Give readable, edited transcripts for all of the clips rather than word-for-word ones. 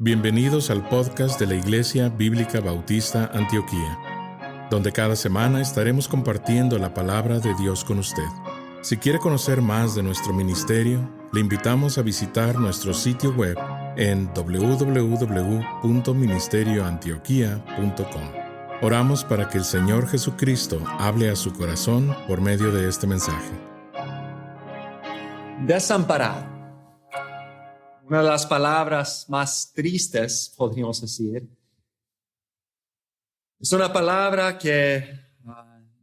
Bienvenidos al podcast de la Iglesia Bíblica Bautista Antioquía, donde cada semana estaremos compartiendo la palabra de Dios con usted. Si quiere conocer más de nuestro ministerio, le invitamos a visitar nuestro sitio web en www.ministerioantioquia.com. Oramos para que el Señor Jesucristo hable a su corazón por medio de este mensaje. Desamparado. Una de las palabras más tristes, podríamos decir. Es una palabra que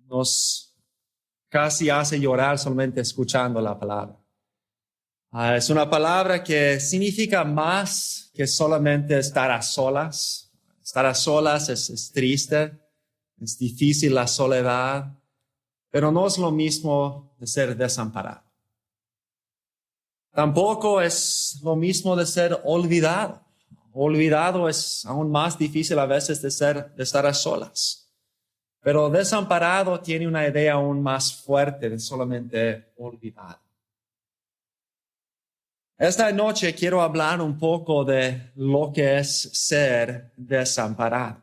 nos casi hace llorar solamente escuchando la palabra. Es una palabra que significa más que solamente estar a solas. Estar a solas es triste, es difícil la soledad, pero no es lo mismo de ser desamparado. Tampoco es lo mismo de ser olvidado. Olvidado es aún más difícil a veces de estar a solas. Pero desamparado tiene una idea aún más fuerte de solamente olvidado. Esta noche quiero hablar un poco de lo que es ser desamparado.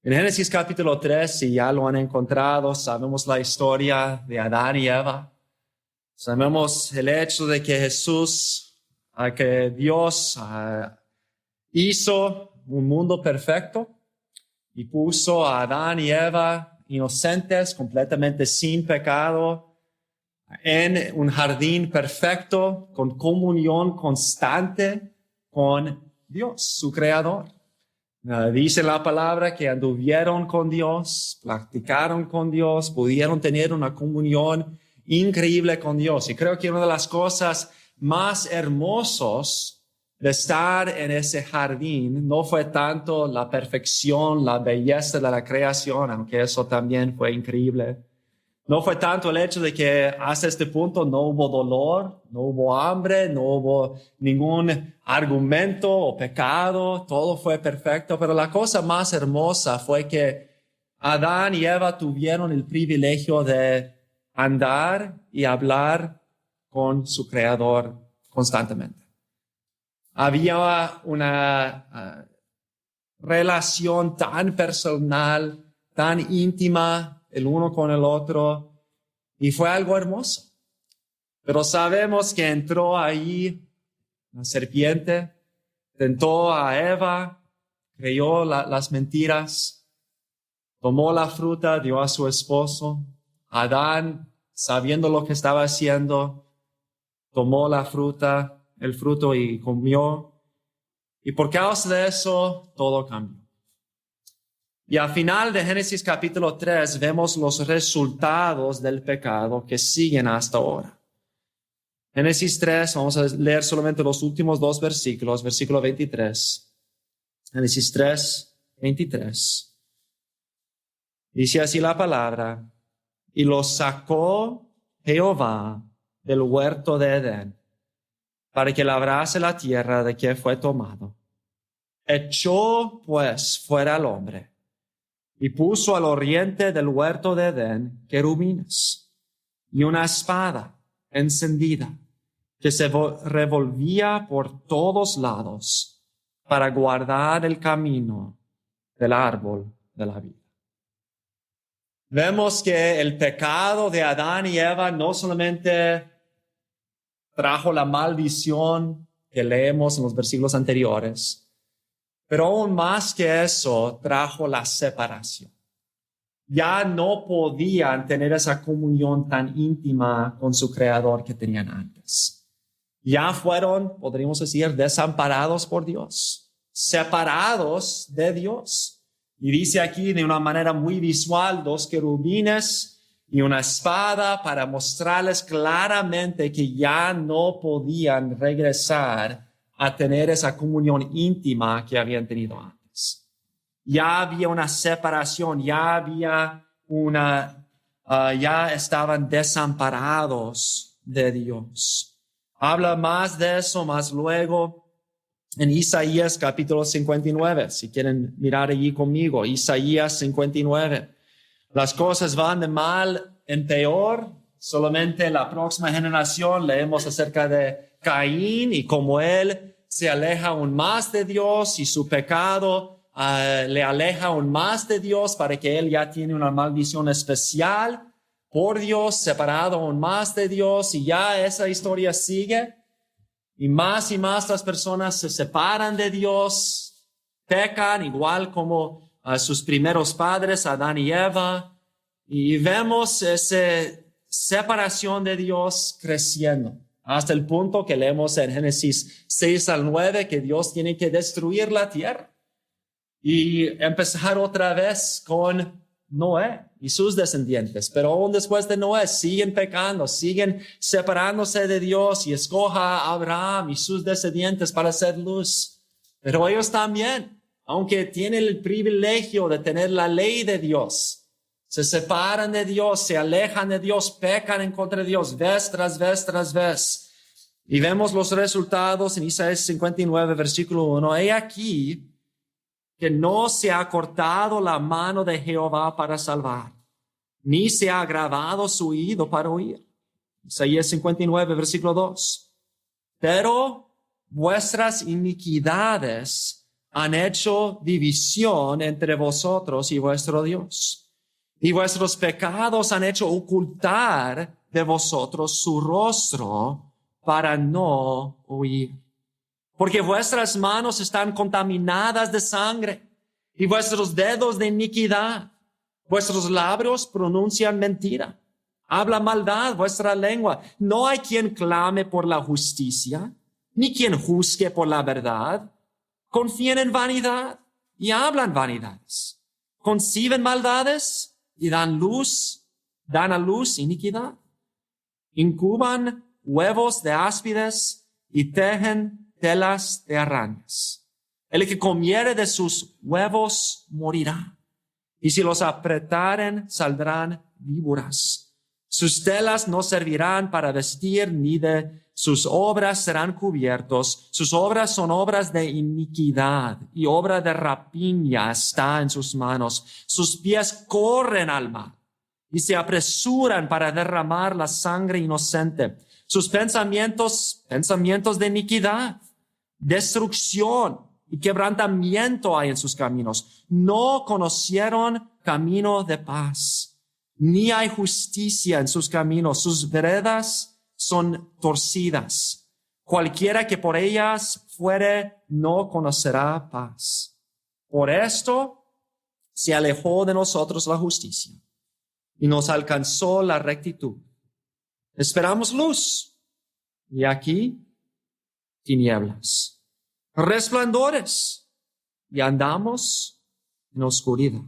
En Génesis capítulo 3, si ya lo han encontrado, sabemos la historia de Adán y Eva. Sabemos el hecho de que que Dios hizo un mundo perfecto y puso a Adán y Eva inocentes, completamente sin pecado, en un jardín perfecto, con comunión constante con Dios, su Creador. Dice la palabra que anduvieron con Dios, practicaron con Dios, pudieron tener una comunión increíble con Dios. Y creo que una de las cosas más hermosas de estar en ese jardín no fue tanto la perfección, la belleza de la creación, aunque eso también fue increíble. No fue tanto el hecho de que hasta este punto no hubo dolor, no hubo hambre, no hubo ningún argumento o pecado, todo fue perfecto. Pero la cosa más hermosa fue que Adán y Eva tuvieron el privilegio de andar y hablar con su Creador constantemente. Había una relación tan personal, tan íntima el uno con el otro, y fue algo hermoso. Pero sabemos que entró ahí la serpiente, tentó a Eva, creyó las mentiras, tomó la fruta, dio a su esposo. Adán, sabiendo lo que estaba haciendo, tomó el fruto y comió. Y por causa de eso, todo cambió. Y al final de Génesis capítulo 3 vemos los resultados del pecado que siguen hasta ahora. Génesis 3, vamos a leer solamente los últimos dos versículos, versículo 23. Génesis 3, 23. Dice así la palabra: y los sacó Jehová del huerto de Edén, para que labrase la tierra de que fue tomado. Echó pues fuera al hombre, y puso al oriente del huerto de Edén querubines, y una espada encendida, que se revolvía por todos lados, para guardar el camino del árbol de la vida. Vemos que el pecado de Adán y Eva no solamente trajo la maldición que leemos en los versículos anteriores, pero aún más que eso, trajo la separación. Ya no podían tener esa comunión tan íntima con su Creador que tenían antes. Ya fueron, podríamos decir, desamparados por Dios, separados de Dios. Y dice aquí de una manera muy visual, dos querubines y una espada para mostrarles claramente que ya no podían regresar a tener esa comunión íntima que habían tenido antes. Ya había una separación, ya estaban desamparados de Dios. Habla más de eso más luego en Isaías capítulo 59, si quieren mirar allí conmigo, Isaías 59. Las cosas van de mal en peor. Solamente en la próxima generación leemos acerca de Caín y cómo él se aleja aún más de Dios y su pecado le aleja aún más de Dios para que él ya tiene una maldición especial por Dios, separado aún más de Dios, y ya esa historia sigue. Y más las personas se separan de Dios, pecan igual como sus primeros padres, Adán y Eva, y vemos esa separación de Dios creciendo hasta el punto que leemos en Génesis 6 al 9 que Dios tiene que destruir la tierra y empezar otra vez con Noé y sus descendientes. Pero aún después de Noé siguen pecando, siguen separándose de Dios, y escoja a Abraham y sus descendientes para hacer luz. Pero ellos también, aunque tienen el privilegio de tener la ley de Dios, se separan de Dios, se alejan de Dios, pecan en contra de Dios vez tras vez tras vez. Y vemos los resultados en Isaías 59, versículo 1. He aquí que no se ha cortado la mano de Jehová para salvar, ni se ha agravado su oído para oír. Isaías 59, versículo 2. Pero vuestras iniquidades han hecho división entre vosotros y vuestro Dios, y vuestros pecados han hecho ocultar de vosotros su rostro para no oír. Porque vuestras manos están contaminadas de sangre y vuestros dedos de iniquidad. Vuestros labios pronuncian mentira. Habla maldad vuestra lengua. No hay quien clame por la justicia, ni quien juzgue por la verdad. Confían en vanidad y hablan vanidades. Conciben maldades y dan a luz iniquidad. Incuban huevos de áspides y tejen telas de arañas. El que comiere de sus huevos morirá, y si los apretaren saldrán víboras. Sus telas no servirán para vestir, ni de sus obras serán cubiertos. Sus obras son obras de iniquidad, y obra de rapiña está en sus manos. Sus pies corren al mar, y se apresuran para derramar la sangre inocente. Sus pensamientos de iniquidad, destrucción y quebrantamiento hay en sus caminos. No conocieron camino de paz, ni hay justicia en sus caminos. Sus veredas son torcidas. Cualquiera que por ellas fuere no conocerá paz. Por esto se alejó de nosotros la justicia y nos alcanzó la rectitud. Esperamos luz, y aquí tinieblas, resplandores, y andamos en oscuridad.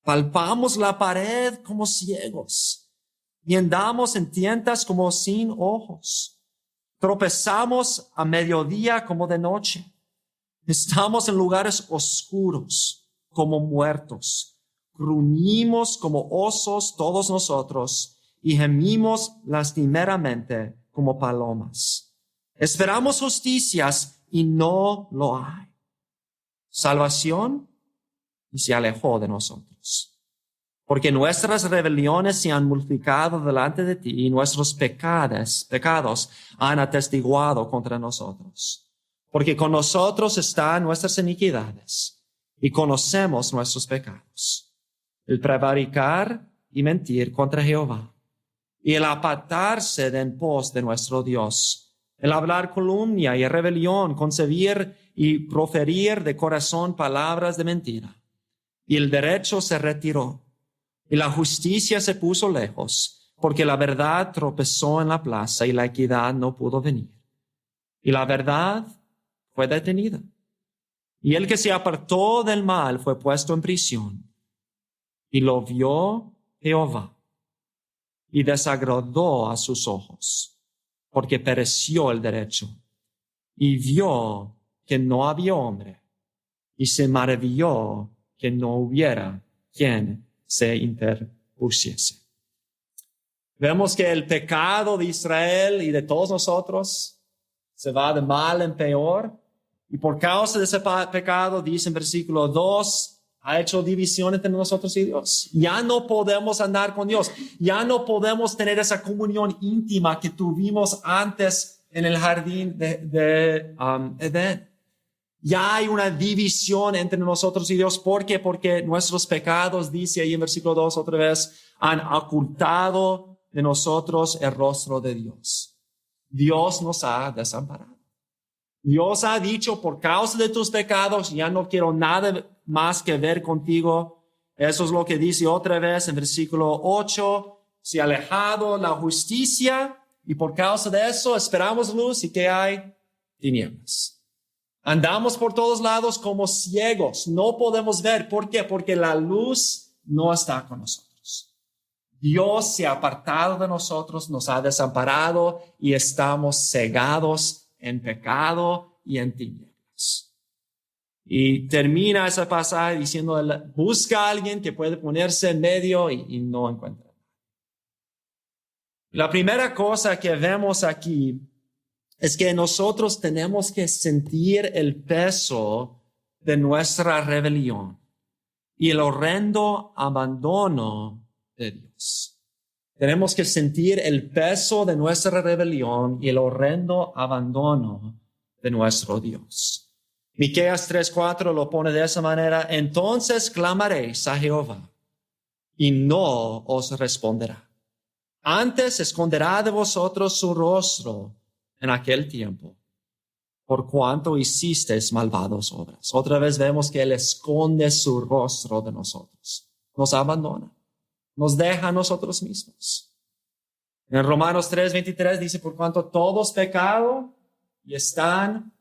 Palpamos la pared como ciegos, y andamos en tientas como sin ojos. Tropezamos a mediodía como de noche. Estamos en lugares oscuros como muertos. Gruñimos como osos todos nosotros, y gemimos lastimeramente como palomas. Esperamos justicias y no lo hay. Salvación, y se alejó de nosotros. Porque nuestras rebeliones se han multiplicado delante de ti, y nuestros pecados han atestiguado contra nosotros. Porque con nosotros están nuestras iniquidades, y conocemos nuestros pecados. El prevaricar y mentir contra Jehová, y el apartarse de en pos de nuestro Dios, el hablar calumnia y rebelión, concebir y proferir de corazón palabras de mentira. Y el derecho se retiró, y la justicia se puso lejos, porque la verdad tropezó en la plaza, y la equidad no pudo venir. Y la verdad fue detenida, y el que se apartó del mal fue puesto en prisión. Y lo vio Jehová, y desagradó a sus ojos, porque pereció el derecho, y vio que no había hombre, y se maravilló que no hubiera quien se interpusiese. Vemos que el pecado de Israel y de todos nosotros se va de mal en peor, y por causa de ese pecado, dice en versículo 2, ha hecho división entre nosotros y Dios. Ya no podemos andar con Dios. Ya no podemos tener esa comunión íntima que tuvimos antes en el jardín de Edén. Ya hay una división entre nosotros y Dios. ¿Por qué? Porque nuestros pecados, dice ahí en versículo 2 otra vez, han ocultado de nosotros el rostro de Dios. Dios nos ha desamparado. Dios ha dicho, por causa de tus pecados, ya no quiero nada más que ver contigo. Eso es lo que dice otra vez en versículo 8. Se ha alejado la justicia y por causa de eso esperamos luz. ¿Y qué hay? Tinieblas. Andamos por todos lados como ciegos. No podemos ver. ¿Por qué? Porque la luz no está con nosotros. Dios se ha apartado de nosotros, nos ha desamparado y estamos cegados en pecado y en tinieblas. Y termina ese pasaje diciendo, busca a alguien que puede ponerse en medio y no encuentra. La primera cosa que vemos aquí es que nosotros tenemos que sentir el peso de nuestra rebelión y el horrendo abandono de Dios. Tenemos que sentir el peso de nuestra rebelión y el horrendo abandono de nuestro Dios. Miqueas 3:4 lo pone de esa manera. Entonces clamaréis a Jehová y no os responderá. Antes esconderá de vosotros su rostro en aquel tiempo, por cuanto hicisteis malvadas obras. Otra vez vemos que Él esconde su rostro de nosotros. Nos abandona. Nos deja a nosotros mismos. En Romanos 3:23 dice, por cuanto todos pecado y están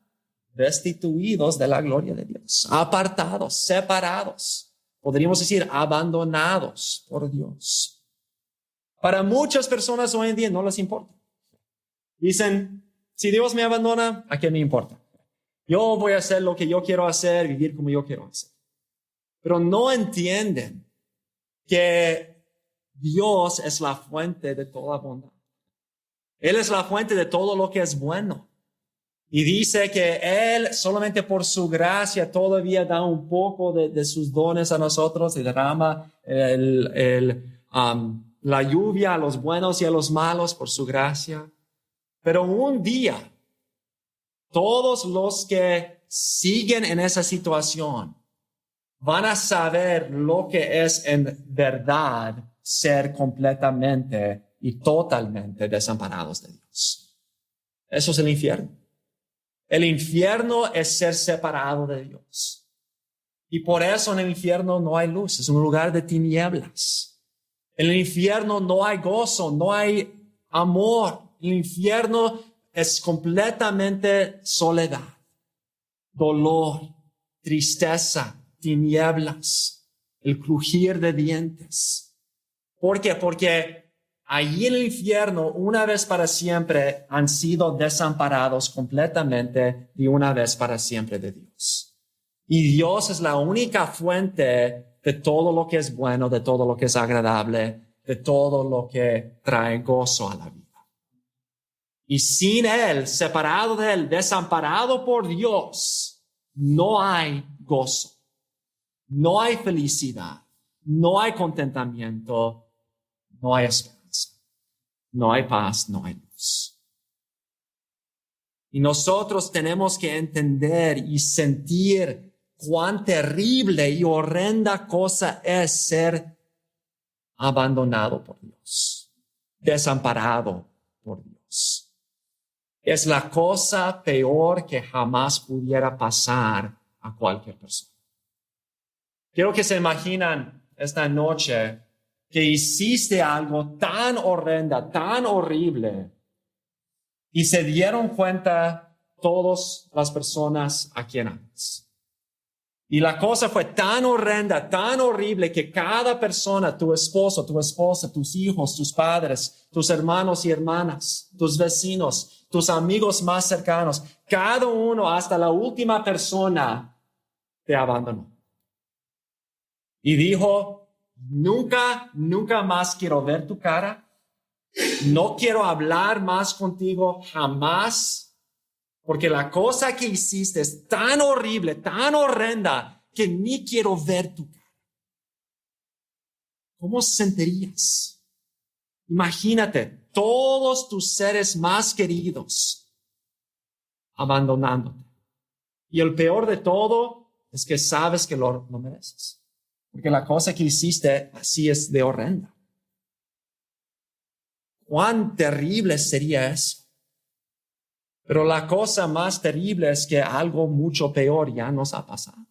destituidos de la gloria de Dios, apartados, separados, podríamos decir abandonados por Dios. Para muchas personas hoy en día no les importa. Dicen, si Dios me abandona, ¿a qué me importa? Yo voy a hacer lo que yo quiero hacer, vivir como yo quiero hacer. Pero no entienden que Dios es la fuente de toda bondad. Él es la fuente de todo lo que es bueno. Y dice que Él solamente por su gracia todavía da un poco de sus dones a nosotros y derrama la lluvia a los buenos y a los malos por su gracia. Pero un día, todos los que siguen en esa situación van a saber lo que es en verdad ser completamente y totalmente desamparados de Dios. Eso es el infierno. El infierno es ser separado de Dios. Y por eso en el infierno no hay luz, es un lugar de tinieblas. En el infierno no hay gozo, no hay amor. El infierno es completamente soledad, dolor, tristeza, tinieblas, el crujir de dientes. ¿Por qué? Porque allí en el infierno, una vez para siempre, han sido desamparados completamente y una vez para siempre de Dios. Y Dios es la única fuente de todo lo que es bueno, de todo lo que es agradable, de todo lo que trae gozo a la vida. Y sin Él, separado de Él, desamparado por Dios, no hay gozo, no hay felicidad, no hay contentamiento, no hay esperanza, no hay paz, no hay luz. Y nosotros tenemos que entender y sentir cuán terrible y horrenda cosa es ser abandonado por Dios, desamparado por Dios. Es la cosa peor que jamás pudiera pasar a cualquier persona. Quiero que se imaginan esta noche que hiciste algo tan horrenda, tan horrible, y se dieron cuenta todas las personas a quien amas. Y la cosa fue tan horrenda, tan horrible, que cada persona, tu esposo, tu esposa, tus hijos, tus padres, tus hermanos y hermanas, tus vecinos, tus amigos más cercanos, cada uno, hasta la última persona, te abandonó. Y dijo, nunca más quiero ver tu cara, no quiero hablar más contigo jamás, porque la cosa que hiciste es tan horrible, tan horrenda, que ni quiero ver tu cara. ¿Cómo sentirías? Imagínate, todos tus seres más queridos abandonándote. Y el peor de todo es que sabes que lo mereces. Porque la cosa que hiciste así es de horrenda. ¿Cuán terrible sería eso? Pero la cosa más terrible es que algo mucho peor ya nos ha pasado.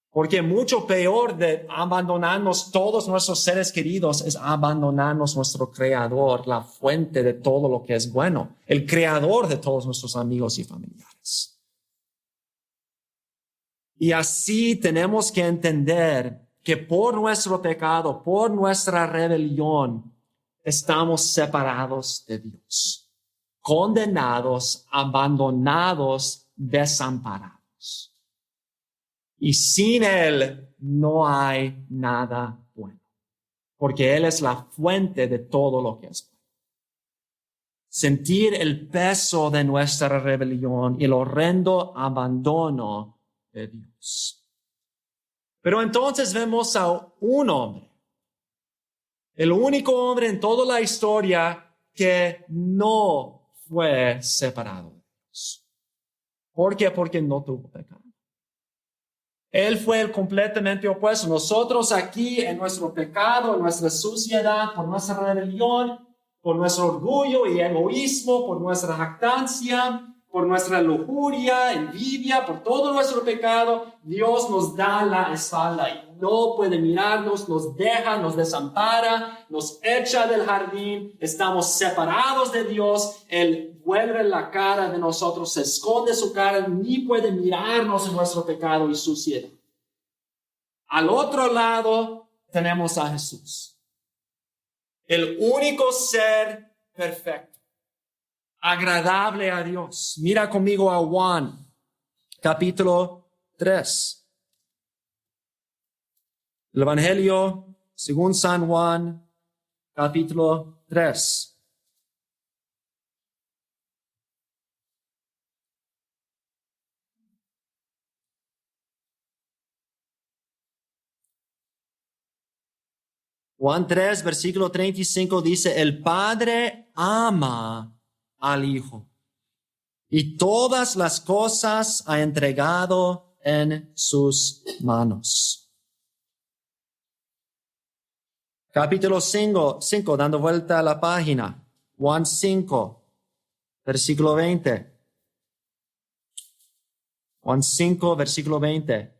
Porque mucho peor de abandonarnos todos nuestros seres queridos es abandonarnos nuestro Creador, la fuente de todo lo que es bueno, el Creador de todos nuestros amigos y familiares. Y así tenemos que entender que por nuestro pecado, por nuestra rebelión, estamos separados de Dios, condenados, abandonados, desamparados. Y sin Él no hay nada bueno, porque Él es la fuente de todo lo que es bueno. Sentir el peso de nuestra rebelión y el horrendo abandono de Dios. Pero entonces vemos a un hombre, el único hombre en toda la historia que no fue separado de Dios. ¿Por qué? Porque no tuvo pecado. Él fue el completamente opuesto. Nosotros aquí en nuestro pecado, en nuestra suciedad, por nuestra rebelión, por nuestro orgullo y egoísmo, por nuestra jactancia, por nuestra lujuria, envidia, por todo nuestro pecado, Dios nos da la espalda y no puede mirarnos, nos deja, nos desampara, nos echa del jardín, estamos separados de Dios, Él vuelve la cara de nosotros, se esconde su cara, ni puede mirarnos en nuestro pecado y suciedad. Al otro lado tenemos a Jesús, el único ser perfecto, agradable a Dios. Mira conmigo a Juan, capítulo 3. El Evangelio según San Juan, capítulo 3. Juan 3, versículo 35 dice, el Padre ama al Hijo y todas las cosas ha entregado en sus manos. Capítulo 5, dando vuelta a la página. Juan 5, versículo 20. Juan 5, versículo 20.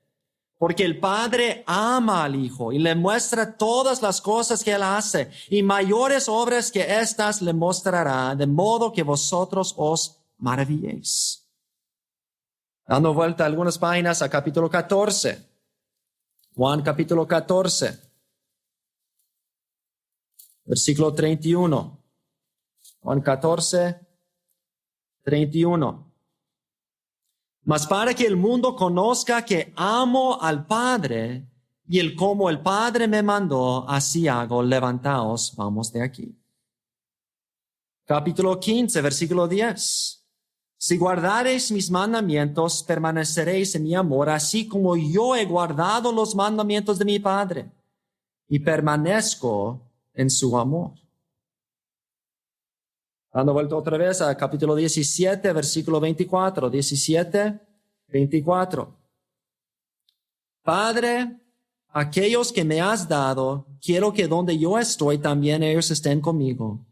Porque el Padre ama al Hijo y le muestra todas las cosas que Él hace, y mayores obras que estas le mostrará, de modo que vosotros os maravilléis. Dando vuelta algunas páginas a capítulo 14. Juan capítulo 14. Versículo 31. Juan 14, 31. Mas para que el mundo conozca que amo al Padre, y el como el Padre me mandó, así hago, levantaos, vamos de aquí. Capítulo 15, versículo 10. Si guardareis mis mandamientos, permaneceréis en mi amor, así como yo he guardado los mandamientos de mi Padre, y permanezco en su amor. Dando vuelta otra vez a capítulo 17, versículo 24. 17, 24. Padre, aquellos que me has dado, quiero que donde yo estoy también ellos estén conmigo,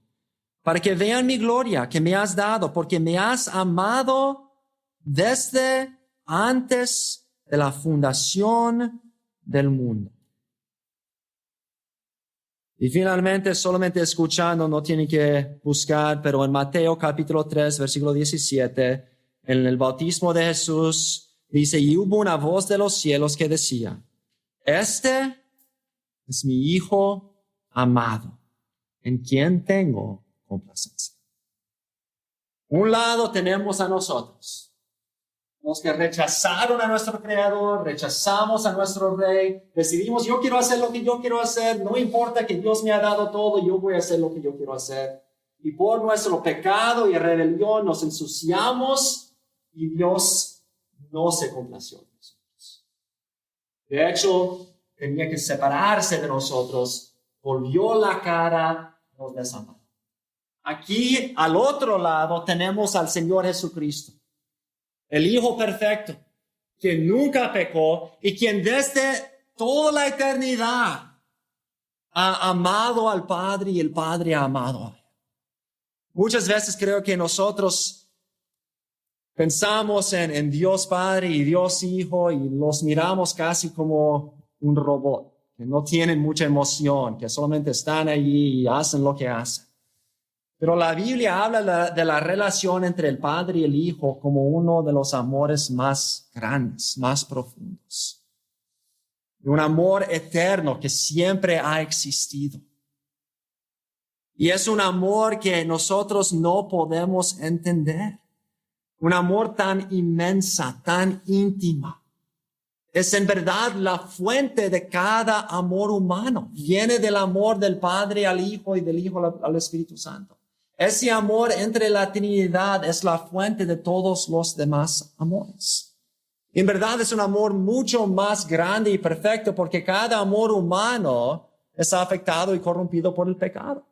para que vean mi gloria que me has dado, porque me has amado desde antes de la fundación del mundo. Y finalmente, solamente escuchando, no tienen que buscar, pero en Mateo capítulo 3, versículo 17, en el bautismo de Jesús, dice, y hubo una voz de los cielos que decía, este es mi Hijo amado, en quien tengo complacencia. Un lado tenemos a nosotros, los que rechazaron a nuestro Creador, rechazamos a nuestro Rey, decidimos, yo quiero hacer lo que yo quiero hacer, no importa que Dios me ha dado todo, yo voy a hacer lo que yo quiero hacer. Y por nuestro pecado y rebelión nos ensuciamos y Dios no se complació de nosotros. De hecho, tenía que separarse de nosotros, volvió la cara, nos desamparó. Aquí al otro lado tenemos al Señor Jesucristo, el Hijo perfecto, quien nunca pecó y quien desde toda la eternidad ha amado al Padre y el Padre ha amado a él. Muchas veces creo que nosotros pensamos en Dios Padre y Dios Hijo y los miramos casi como un robot, que no tienen mucha emoción, que solamente están allí y hacen lo que hacen. Pero la Biblia habla de la relación entre el Padre y el Hijo como uno de los amores más grandes, más profundos. Un amor eterno que siempre ha existido. Y es un amor que nosotros no podemos entender. Un amor tan inmensa, tan íntima. Es en verdad la fuente de cada amor humano. Viene del amor del Padre al Hijo y del Hijo al Espíritu Santo. Ese amor entre la Trinidad es la fuente de todos los demás amores. En verdad es un amor mucho más grande y perfecto porque cada amor humano es afectado y corrompido por el pecado.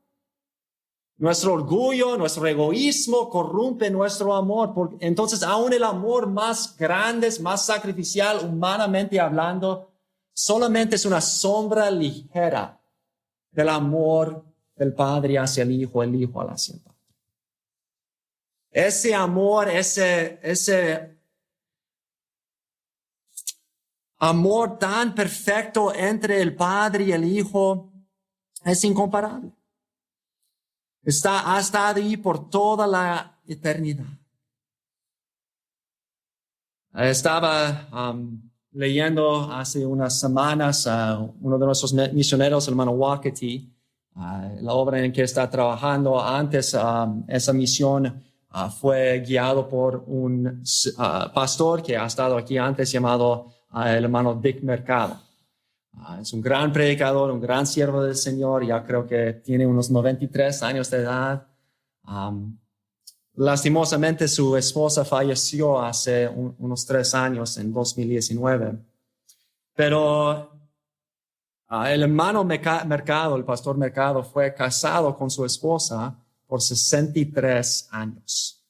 Nuestro orgullo, nuestro egoísmo corrompe nuestro amor. Entonces, aún el amor más grande, más sacrificial, humanamente hablando, solamente es una sombra ligera del amor del Padre hacia el Hijo hacia el Padre. Ese amor, ese amor tan perfecto entre el Padre y el Hijo es incomparable. Ha estado ahí por toda la eternidad. Estaba leyendo hace unas semanas a uno de nuestros misioneros, el hermano Wakati, la obra en que está trabajando. Antes, esa misión fue guiado por un pastor que ha estado aquí antes llamado el hermano Dick Mercado. Es un gran predicador, un gran siervo del Señor. Ya creo que tiene unos 93 años de edad. Lastimosamente, su esposa falleció hace unos 3 años, en 2019. Pero el hermano Mercado, el pastor Mercado, fue casado con su esposa por 63 años.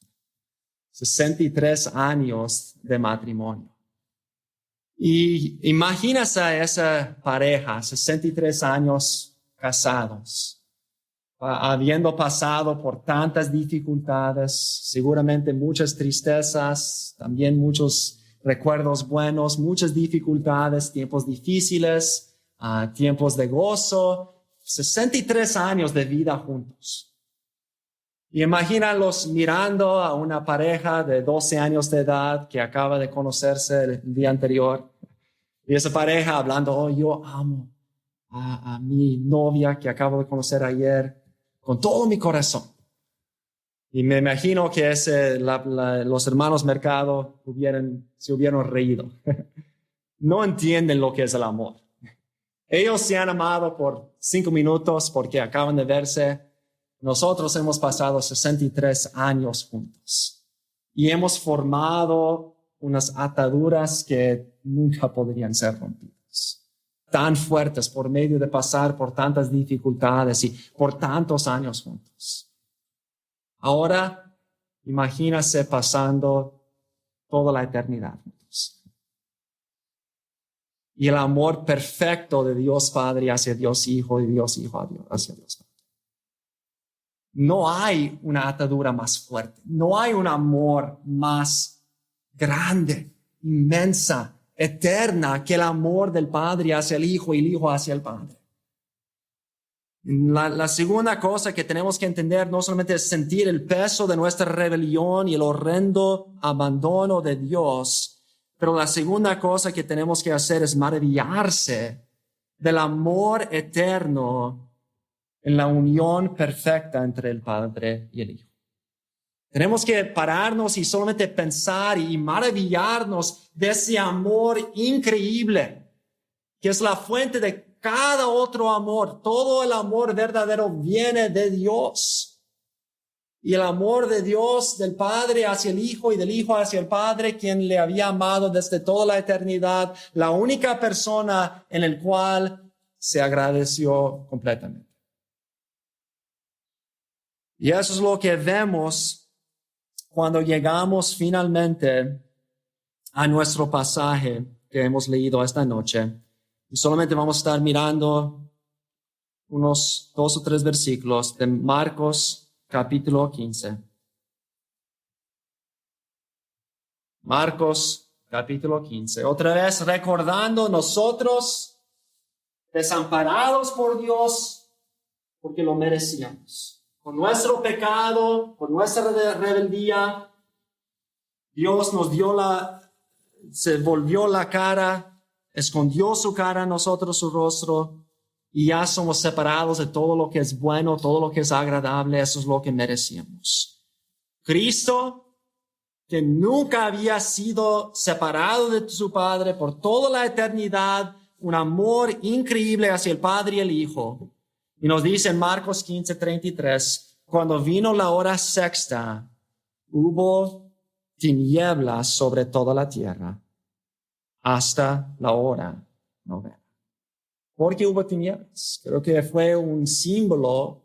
63 años de matrimonio. Y imagínese a esa pareja, 63 años casados, habiendo pasado por tantas dificultades, seguramente muchas tristezas, también muchos recuerdos buenos, muchas dificultades, tiempos difíciles, tiempos de gozo, 63 años de vida juntos. Y imagínalos mirando a una pareja de 12 años de edad que acaba de conocerse el día anterior. Y esa pareja hablando, oh, yo amo a mi novia que acabo de conocer ayer con todo mi corazón. Y me imagino que los hermanos Mercado se hubieran reído. No entienden lo que es el amor. Ellos se han amado por 5 minutos porque acaban de verse. Nosotros hemos pasado 63 años juntos y hemos formado unas ataduras que nunca podrían ser rompidas. Tan fuertes por medio de pasar por tantas dificultades y por tantos años juntos. Ahora, imagínase pasando toda la eternidad juntos. Y el amor perfecto de Dios Padre hacia Dios Hijo y Dios Hijo hacia Dios Padre. No hay una atadura más fuerte. No hay un amor más grande, inmensa, eterna que el amor del Padre hacia el Hijo y el Hijo hacia el Padre. La segunda cosa que tenemos que entender no solamente es sentir el peso de nuestra rebelión y el horrendo abandono de Dios, pero la segunda cosa que tenemos que hacer es maravillarse del amor eterno en la unión perfecta entre el Padre y el Hijo. Tenemos que pararnos y solamente pensar y maravillarnos de ese amor increíble, que es la fuente de cada otro amor. Todo el amor verdadero viene de Dios. Y el amor de Dios, del Padre hacia el Hijo y del Hijo hacia el Padre, quien le había amado desde toda la eternidad, la única persona en la cual se agradeció completamente. Y eso es lo que vemos cuando llegamos finalmente a nuestro pasaje que hemos leído esta noche. Y solamente vamos a estar mirando unos 2 o 3 versículos de Marcos capítulo 15. Marcos capítulo 15. Otra vez recordando nosotros desamparados por Dios porque lo merecíamos. Con nuestro pecado, por nuestra rebeldía, Dios nos se volvió la cara, escondió su cara a nosotros, su rostro, y ya somos separados de todo lo que es bueno, todo lo que es agradable. Eso es lo que merecíamos. Cristo, que nunca había sido separado de su Padre por toda la eternidad, un amor increíble hacia el Padre y el Hijo. Y nos dice en Marcos 15:33, cuando vino la hora sexta, hubo tinieblas sobre toda la tierra hasta la hora novena. ¿Por qué hubo tinieblas? Creo que fue un símbolo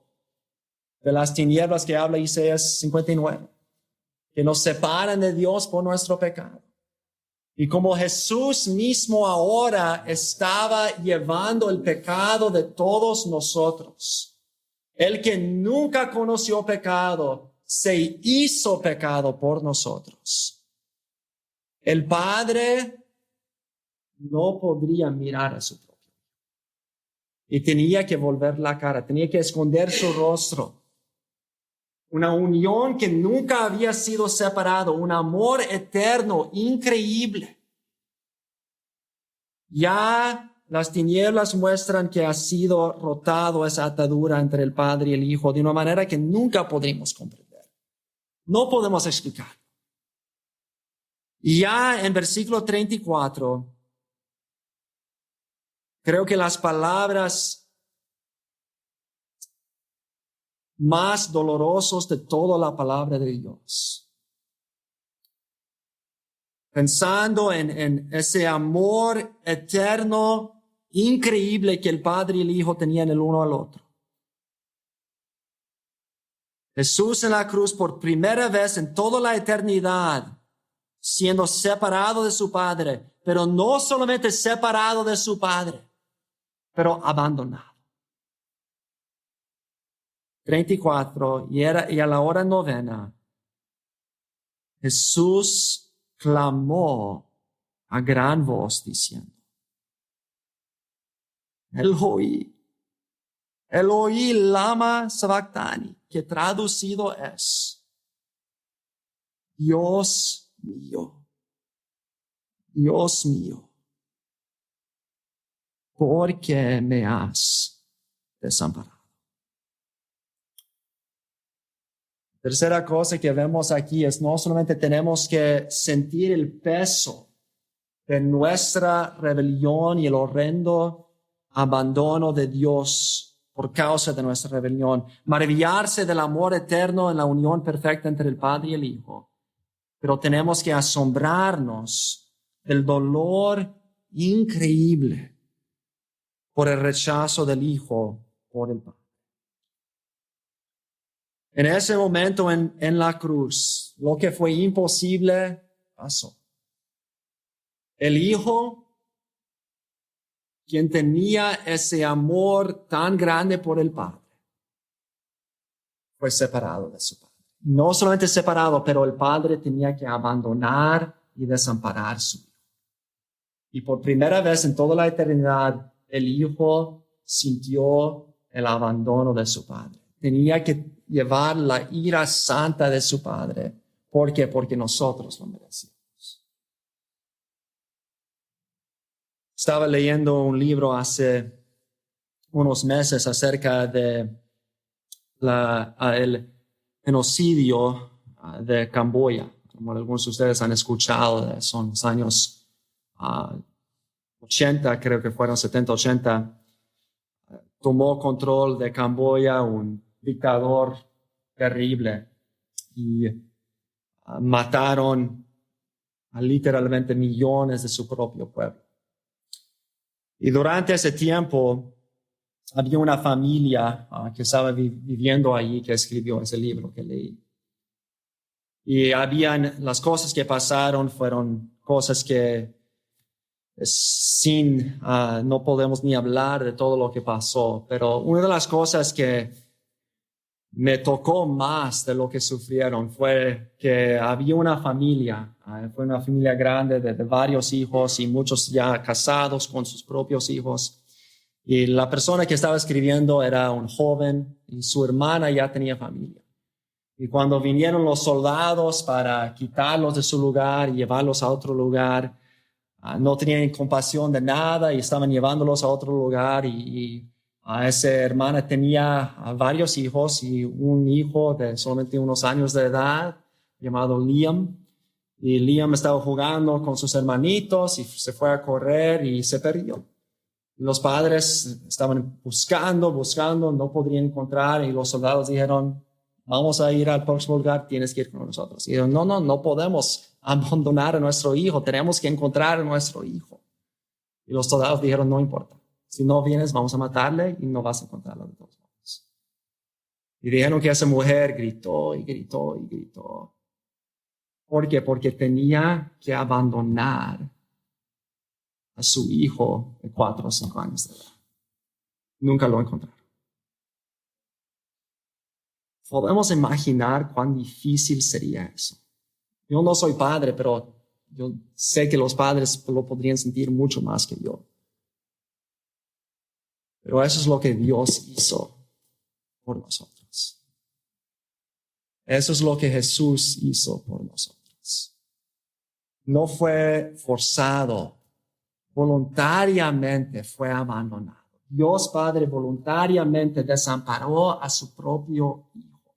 de las tinieblas que habla Isaías 59, que nos separan de Dios por nuestro pecado. Y como Jesús mismo ahora estaba llevando el pecado de todos nosotros, el que nunca conoció pecado, se hizo pecado por nosotros. El Padre no podría mirar a su propio y tenía que volver la cara, tenía que esconder su rostro. Una unión que nunca había sido separado, un amor eterno, increíble. Ya las tinieblas muestran que ha sido rotado esa atadura entre el Padre y el Hijo de una manera que nunca podremos comprender. No podemos explicar. Y ya en versículo 34, creo que las palabras más dolorosos de toda la palabra de Dios. Pensando en ese amor eterno, increíble que el Padre y el Hijo tenían el uno al otro. Jesús en la cruz por primera vez en toda la eternidad, siendo separado de su Padre, pero no solamente separado de su Padre, pero abandonado. 34, y a la hora novena, Jesús clamó a gran voz diciendo, Eloi, Eloi lama sabactani, que traducido es, Dios mío, ¿por qué me has desamparado? Tercera cosa que vemos aquí es no solamente tenemos que sentir el peso de nuestra rebelión y el horrendo abandono de Dios por causa de nuestra rebelión, maravillarse del amor eterno en la unión perfecta entre el Padre y el Hijo, pero tenemos que asombrarnos del dolor increíble por el rechazo del Hijo por el Padre. En ese momento en la cruz, lo que fue imposible pasó. El Hijo, quien tenía ese amor tan grande por el Padre, fue separado de su Padre. No solamente separado, pero el Padre tenía que abandonar y desamparar a su Hijo. Y por primera vez en toda la eternidad, el Hijo sintió el abandono de su Padre. Tenía que llevar la ira santa de su Padre. ¿Por qué? Porque nosotros lo merecíamos. Estaba leyendo un libro hace unos meses acerca de el genocidio de Camboya. Como algunos de ustedes han escuchado, son los años 80, creo que fueron 70, 80. Tomó control de Camboya un dictador terrible y mataron a literalmente millones de su propio pueblo. Y durante ese tiempo, había una familia que estaba viviendo allí que escribió ese libro que leí. Y las cosas que pasaron fueron cosas que no podemos ni hablar de todo lo que pasó. Pero una de las cosas que me tocó más de lo que sufrieron fue que había una familia, fue una familia grande de varios hijos y muchos ya casados con sus propios hijos. Y la persona que estaba escribiendo era un joven y su hermana ya tenía familia. Y cuando vinieron los soldados para quitarlos de su lugar y llevarlos a otro lugar, no tenían compasión de nada y estaban llevándolos a otro lugar. Y esa hermana tenía varios hijos y un hijo de solamente unos años de edad llamado Liam. Y Liam estaba jugando con sus hermanitos y se fue a correr y se perdió. Los padres estaban buscando, no podrían encontrar y los soldados dijeron, vamos a ir al próximo lugar, tienes que ir con nosotros. Y dijeron, no podemos abandonar a nuestro hijo, tenemos que encontrar a nuestro hijo. Y los soldados dijeron, no importa, si no vienes vamos a matarle y no vas a encontrarlo de todos modos. Y dijeron que esa mujer gritó y gritó y gritó. ¿Por qué? Porque tenía que abandonar a su hijo de 4 o 5 años de edad. Nunca lo encontraron. Podemos imaginar cuán difícil sería eso. Yo no soy padre, pero yo sé que los padres lo podrían sentir mucho más que yo. Pero eso es lo que Dios hizo por nosotros. Eso es lo que Jesús hizo por nosotros. No fue forzado. Voluntariamente fue abandonado. Dios Padre voluntariamente desamparó a su propio Hijo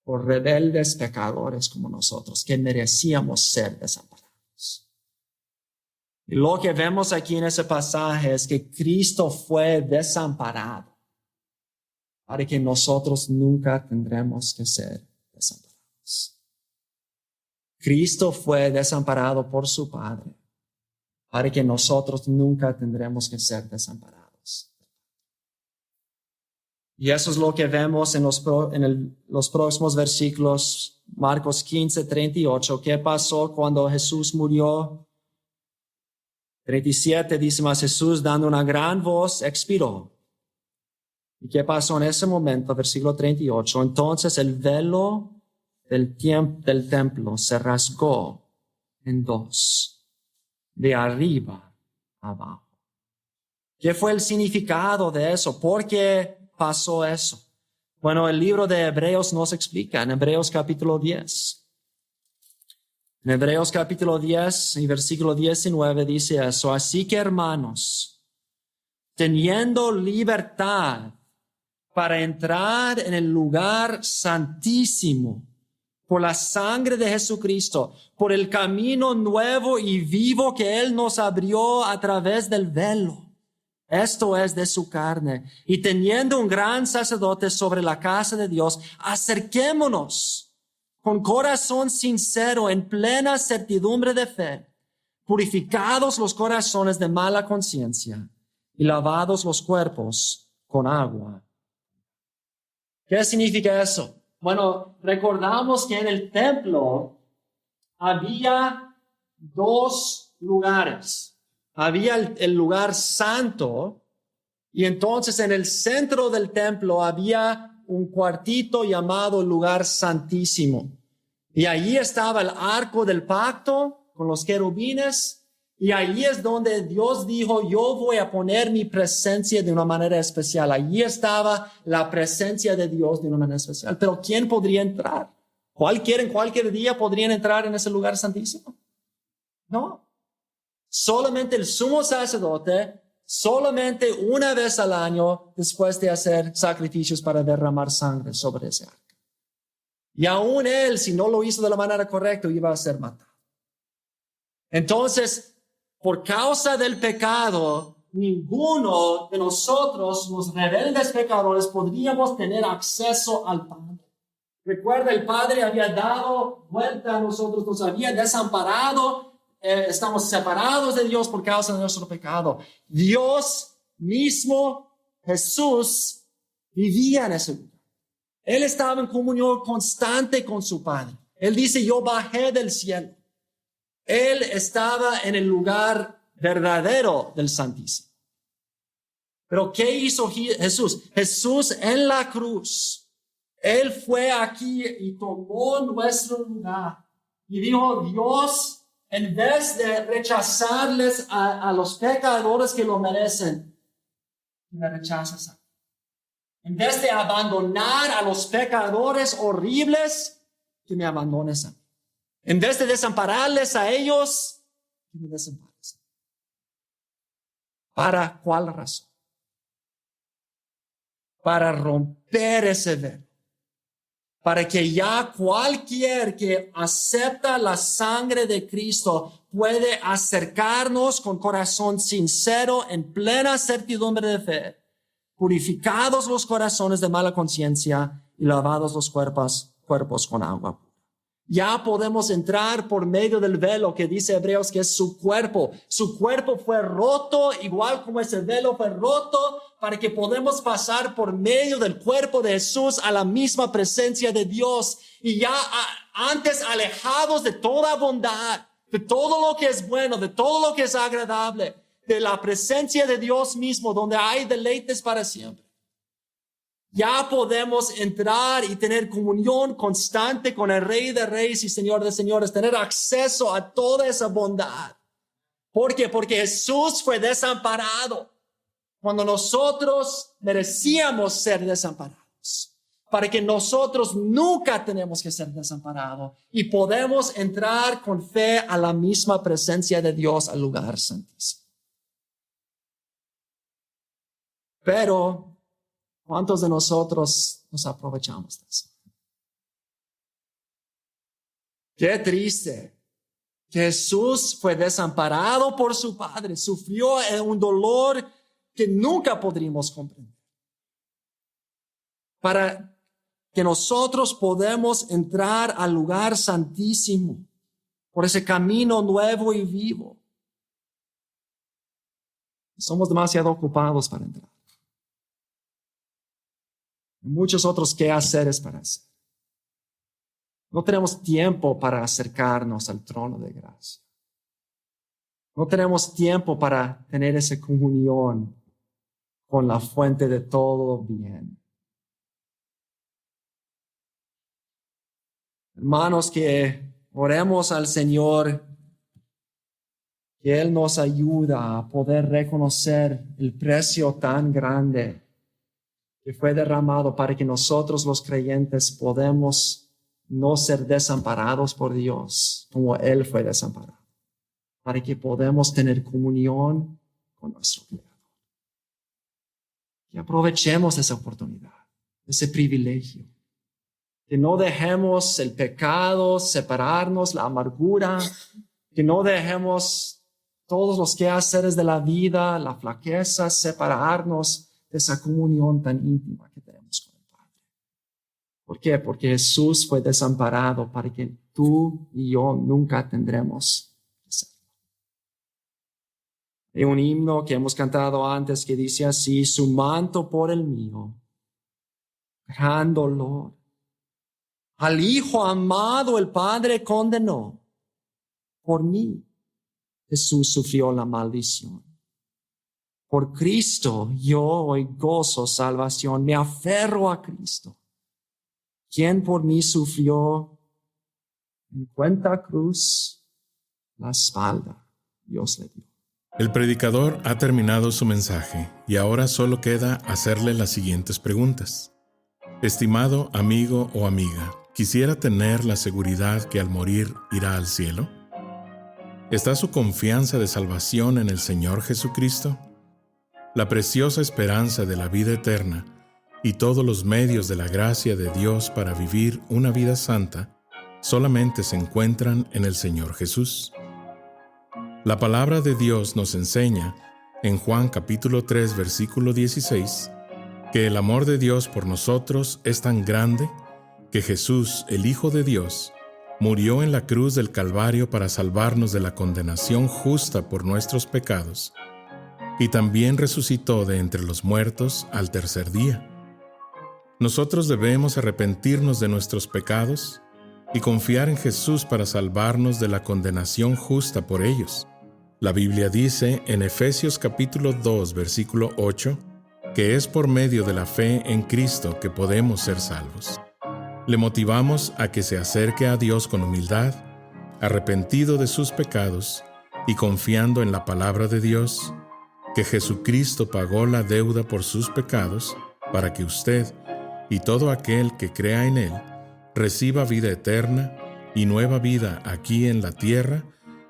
por rebeldes pecadores como nosotros, que merecíamos ser desamparados. Y lo que vemos aquí en ese pasaje es que Cristo fue desamparado para que nosotros nunca tendremos que ser desamparados. Cristo fue desamparado por su Padre para que nosotros nunca tendremos que ser desamparados. Y eso es lo que vemos en los próximos versículos, Marcos 15:38. ¿Qué pasó cuando Jesús murió? 37 dice más, Jesús dando una gran voz expiró. ¿Y qué pasó en ese momento? Versículo 38. Entonces el velo del templo se rasgó en dos, de arriba a abajo. ¿Qué fue el significado de eso? ¿Por qué pasó eso? Bueno, el libro de Hebreos nos explica en Hebreos capítulo 10. En Hebreos capítulo 10 y versículo 19 dice eso. Así que, hermanos, teniendo libertad para entrar en el lugar santísimo por la sangre de Jesucristo, por el camino nuevo y vivo que Él nos abrió a través del velo. Esto es de su carne. Y teniendo un gran sacerdote sobre la casa de Dios, acerquémonos con corazón sincero, en plena certidumbre de fe, purificados los corazones de mala conciencia y lavados los cuerpos con agua. ¿Qué significa eso? Bueno, recordamos que en el templo había 2 lugares. Había el lugar santo y entonces en el centro del templo había un cuartito llamado lugar santísimo. Y allí estaba el arco del pacto con los querubines y allí es donde Dios dijo, yo voy a poner mi presencia de una manera especial. Allí estaba la presencia de Dios de una manera especial. Pero ¿quién podría entrar? En cualquier día podrían entrar en ese lugar santísimo. No. Solamente el sumo sacerdote, solamente una vez al año, después de hacer sacrificios para derramar sangre sobre ese arca. Y aún él, si no lo hizo de la manera correcta, iba a ser matado. Entonces, por causa del pecado, ninguno de nosotros, los rebeldes pecadores, podríamos tener acceso al Padre. Recuerda, el Padre había dado vuelta a nosotros, nos había desamparado. Estamos separados de Dios por causa de nuestro pecado. Dios mismo Jesús vivía en ese lugar. Él estaba en comunión constante con su Padre. Él dice, yo bajé del cielo. Él estaba en el lugar verdadero del Santísimo. Pero ¿qué hizo Jesús? Jesús en la cruz, Él fue aquí y tomó nuestro lugar. Y dijo, Dios, en vez de rechazarles a los pecadores que lo merecen, me rechazas a mí. En vez de abandonar a los pecadores horribles, que me abandones a mí. En vez de desampararles a ellos, que me desampares. ¿Para cuál razón? Para romper ese velo. Para que ya cualquier que acepta la sangre de Cristo puede acercarnos con corazón sincero, en plena certidumbre de fe, purificados los corazones de mala conciencia y lavados los cuerpos con agua. Ya podemos entrar por medio del velo que dice Hebreos que es su cuerpo. Su cuerpo fue roto, igual como ese velo fue roto, para que podamos pasar por medio del cuerpo de Jesús a la misma presencia de Dios. Y ya antes alejados de toda bondad, de todo lo que es bueno, de todo lo que es agradable, de la presencia de Dios mismo, donde hay deleites para siempre. Ya podemos entrar y tener comunión constante con el Rey de Reyes y Señor de Señores, tener acceso a toda esa bondad. ¿Por qué? Porque Jesús fue desamparado cuando nosotros merecíamos ser desamparados, para que nosotros nunca tenemos que ser desamparados y podemos entrar con fe a la misma presencia de Dios, al lugar santísimo. Pero ¿cuántos de nosotros nos aprovechamos de eso? Qué triste que Jesús fue desamparado por su Padre, sufrió un dolor que nunca podríamos comprender. Para que nosotros podamos entrar al lugar santísimo por ese camino nuevo y vivo. Somos demasiado ocupados para entrar. Muchos otros quehaceres para hacer. No tenemos tiempo para acercarnos al trono de gracia. No tenemos tiempo para tener esa comunión con la fuente de todo bien. Hermanos, que oremos al Señor, que Él nos ayuda a poder reconocer el precio tan grande que fue derramado para que nosotros los creyentes podamos no ser desamparados por Dios como Él fue desamparado, para que podamos tener comunión con nuestro Creador. Que aprovechemos esa oportunidad, ese privilegio, que no dejemos el pecado separarnos, la amargura, que no dejemos todos los quehaceres de la vida, la flaqueza, separarnos de esa comunión tan íntima que tenemos con el Padre. ¿Por qué? Porque Jesús fue desamparado para que tú y yo nunca tendremos que serlo. Hay un himno que hemos cantado antes que dice así: su manto por el mío, gran dolor. Al Hijo amado el Padre condenó. Por mí Jesús sufrió la maldición. Por Cristo yo hoy gozo salvación, me aferro a Cristo, quien por mí sufrió en cuenta cruz, la espalda Dios le dio. El predicador ha terminado su mensaje y ahora solo queda hacerle las siguientes preguntas. Estimado amigo o amiga, ¿quisiera tener la seguridad que al morir irá al cielo? ¿Está su confianza de salvación en el Señor Jesucristo? La preciosa esperanza de la vida eterna y todos los medios de la gracia de Dios para vivir una vida santa solamente se encuentran en el Señor Jesús. La palabra de Dios nos enseña, en Juan capítulo 3, versículo 16, que el amor de Dios por nosotros es tan grande que Jesús, el Hijo de Dios, murió en la cruz del Calvario para salvarnos de la condenación justa por nuestros pecados y también resucitó de entre los muertos al tercer día. Nosotros debemos arrepentirnos de nuestros pecados y confiar en Jesús para salvarnos de la condenación justa por ellos. La Biblia dice en Efesios capítulo 2, versículo 8, que es por medio de la fe en Cristo que podemos ser salvos. Le motivamos a que se acerque a Dios con humildad, arrepentido de sus pecados y confiando en la palabra de Dios, que Jesucristo pagó la deuda por sus pecados para que usted y todo aquel que crea en Él reciba vida eterna y nueva vida aquí en la tierra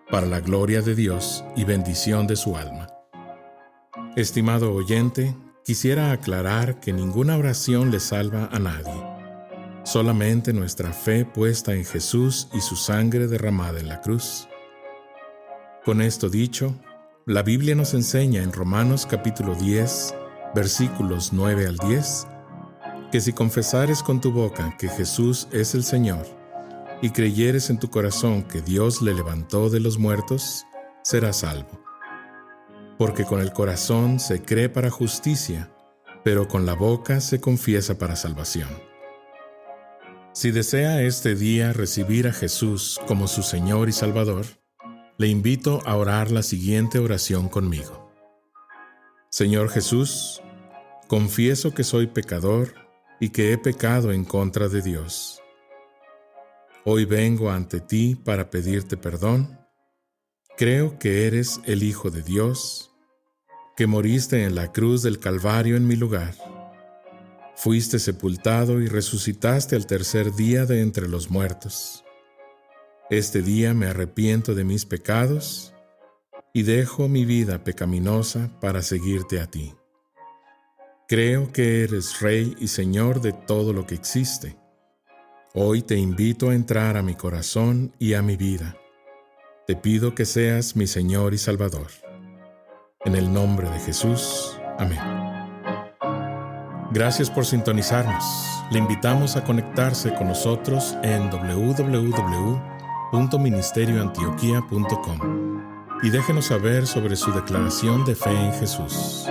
para la gloria de Dios y bendición de su alma. Estimado oyente, quisiera aclarar que ninguna oración le salva a nadie. Solamente nuestra fe puesta en Jesús y su sangre derramada en la cruz. Con esto dicho, la Biblia nos enseña en Romanos capítulo 10, versículos 9 al 10, que si confesares con tu boca que Jesús es el Señor y creyeres en tu corazón que Dios le levantó de los muertos, serás salvo. Porque con el corazón se cree para justicia, pero con la boca se confiesa para salvación. Si desea este día recibir a Jesús como su Señor y Salvador, le invito a orar la siguiente oración conmigo. Señor Jesús, confieso que soy pecador y que he pecado en contra de Dios. Hoy vengo ante ti para pedirte perdón. Creo que eres el Hijo de Dios, que moriste en la cruz del Calvario en mi lugar. Fuiste sepultado y resucitaste al tercer día de entre los muertos. Este día me arrepiento de mis pecados y dejo mi vida pecaminosa para seguirte a ti. Creo que eres Rey y Señor de todo lo que existe. Hoy te invito a entrar a mi corazón y a mi vida. Te pido que seas mi Señor y Salvador. En el nombre de Jesús. Amén. Gracias por sintonizarnos. Le invitamos a conectarse con nosotros en www.ministerioantioquia.com y déjenos saber sobre su declaración de fe en Jesús.